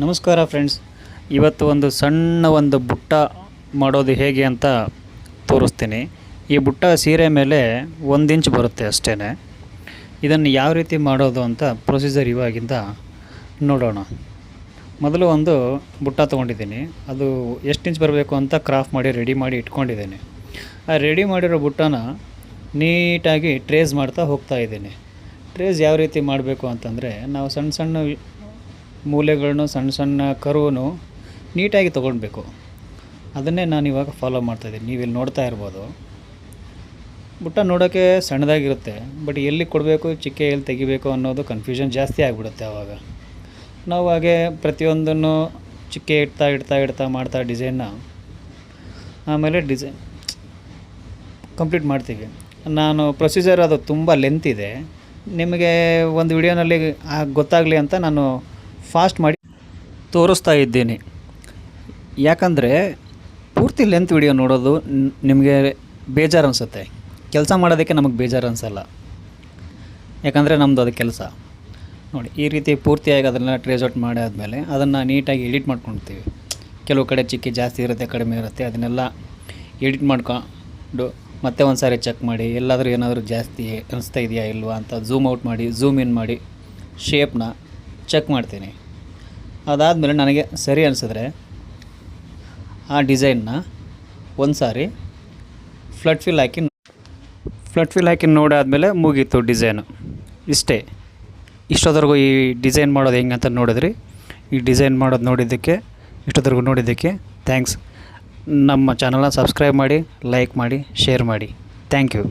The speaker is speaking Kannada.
ನಮಸ್ಕಾರ ಫ್ರೆಂಡ್ಸ್. ಇವತ್ತು ಒಂದು ಬುಟ್ಟ ಮಾಡೋದು ಹೇಗೆ ಅಂತ ತೋರಿಸ್ತೀನಿ. ಈ ಬುಟ್ಟ ಸೀರೆ ಮೇಲೆ 1 ಇಂಚ್ ಬರುತ್ತೆ ಅಷ್ಟೇ. ಇದನ್ನು ಯಾವ ರೀತಿ ಮಾಡೋದು ಅಂತ ಪ್ರೊಸೀಜರ್ ಇವಾಗಿಂದ ನೋಡೋಣ. ಮೊದಲು ಒಂದು ಬುಟ್ಟ ತೊಗೊಂಡಿದ್ದೀನಿ. ಅದು ಎಷ್ಟು ಇಂಚ್ ಬರಬೇಕು ಅಂತ ಕ್ರಾಫ್ಟ್ ಮಾಡಿ ರೆಡಿ ಮಾಡಿ ಇಟ್ಕೊಂಡಿದ್ದೀನಿ. ಆ ರೆಡಿ ಮಾಡಿರೋ ಬುಟ್ಟನ ನೀಟಾಗಿ ಟ್ರೇಸ್ ಮಾಡ್ತಾ ಹೋಗ್ತಾ ಇದ್ದೀನಿ. ಟ್ರೇಸ್ ಯಾವ ರೀತಿ ಮಾಡಬೇಕು ಅಂತಂದರೆ, ನಾವು ಸಣ್ಣ ಸಣ್ಣ ಮೂಲೆಗಳನ್ನು ಸಣ್ಣ ಸಣ್ಣ ಕರುವನ್ನು ನೀಟಾಗಿ ತೊಗೊಳ್ಬೇಕು. ಅದನ್ನೇ ನಾನು ಇವಾಗ ಫಾಲೋ ಮಾಡ್ತಾಯಿದ್ದೀನಿ. ನೀವು ಇಲ್ಲಿ ನೋಡ್ತಾ ಇರ್ಬೋದು. ಬುಟ್ಟ ನೋಡೋಕ್ಕೆ ಸಣ್ಣದಾಗಿರುತ್ತೆ, ಬಟ್ ಎಲ್ಲಿ ಕೊಡಬೇಕು, ಚಿಕ್ಕೆ ಎಲ್ಲಿ ತೆಗಿಬೇಕು ಅನ್ನೋದು ಕನ್ಫ್ಯೂಷನ್ ಜಾಸ್ತಿ ಆಗಿಬಿಡುತ್ತೆ. ಆವಾಗ ನಾವು ಹಾಗೆ ಪ್ರತಿಯೊಂದನ್ನು ಚಿಕ್ಕೆ ಇಡ್ತಾ ಮಾಡ್ತಾ ಡಿಸೈನ್ನ ಆಮೇಲೆ ಡಿಸೈನ್ ಕಂಪ್ಲೀಟ್ ಮಾಡ್ತೀವಿ. ನಾನು ಪ್ರೊಸೀಜರ್ ಅದು ತುಂಬ ಲೆಂತ್ ಇದೆ. ನಿಮಗೆ ಒಂದು ವಿಡಿಯೋನಲ್ಲಿ ಗೊತ್ತಾಗಲಿ ಅಂತ ನಾನು ಫಾಸ್ಟ್ ಮಾಡಿ ತೋರಿಸ್ತಾ ಇದ್ದೀನಿ. ಯಾಕಂದರೆ ಪೂರ್ತಿ ಲೆಂತ್ ವಿಡಿಯೋ ನೋಡೋದು ನಿಮಗೆ ಬೇಜಾರು ಅನಿಸುತ್ತೆ. ಕೆಲಸ ಮಾಡೋದಕ್ಕೆ ನಮಗೆ ಬೇಜಾರು ಅನಿಸಲ್ಲ, ಯಾಕಂದರೆ ನಮ್ಮದು ಅದು ಕೆಲಸ. ನೋಡಿ, ಈ ರೀತಿ ಪೂರ್ತಿಯಾಗಿ ಅದನ್ನು ಟ್ರೇಸ್ ಔಟ್ ಮಾಡಿ ಆದಮೇಲೆ ಅದನ್ನು ನೀಟಾಗಿ ಎಡಿಟ್ ಮಾಡ್ಕೊಳ್ತೀವಿ. ಕೆಲವು ಕಡೆ ಚಿಕ್ಕಿ ಜಾಸ್ತಿ ಇರುತ್ತೆ, ಕಡಿಮೆ ಇರುತ್ತೆ. ಅದನ್ನೆಲ್ಲ ಎಡಿಟ್ ಮಾಡ್ಕೊಂಡು ಮತ್ತೆ ಒಂದು ಸಾರಿ ಚೆಕ್ ಮಾಡಿ ಎಲ್ಲಾದರೂ ಏನಾದರೂ ಜಾಸ್ತಿ ಅನಿಸ್ತಾ ಇದೆಯಾ ಇಲ್ವಾ ಅಂತ ಝೂಮ್ ಔಟ್ ಮಾಡಿ ಝೂಮ್ ಇನ್ ಮಾಡಿ ಶೇಪ್ನ ಚೆಕ್ ಮಾಡ್ತೀನಿ. ಅದಾದಮೇಲೆ ನನಗೆ ಸರಿ ಅನಿಸಿದ್ರೆ ಆ ಡಿಸೈನ್ನ ಒಂದು ಸಾರಿ ಫ್ಲಡ್ ಫಿಲ್ ಹಾಕಿ ನೋಡಾದಮೇಲೆ ಮುಗೀತು ಡಿಸೈನು. ಇಷ್ಟೊತ್ತರೆಗೂ ಈ ಡಿಸೈನ್ ಮಾಡೋದು ಹೆಂಗೆ ಅಂತ ನೋಡಿದ್ರಿ. ಈ ಡಿಸೈನ್ ಮಾಡೋದು ಇಷ್ಟೊತ್ತರೆಗೂ ನೋಡಿದ್ದಕ್ಕೆ ಥ್ಯಾಂಕ್ಸ್. ನಮ್ಮ ಚಾನಲ್ನ ಸಬ್ಸ್ಕ್ರೈಬ್ ಮಾಡಿ, ಲೈಕ್ ಮಾಡಿ, ಶೇರ್ ಮಾಡಿ. Thank you.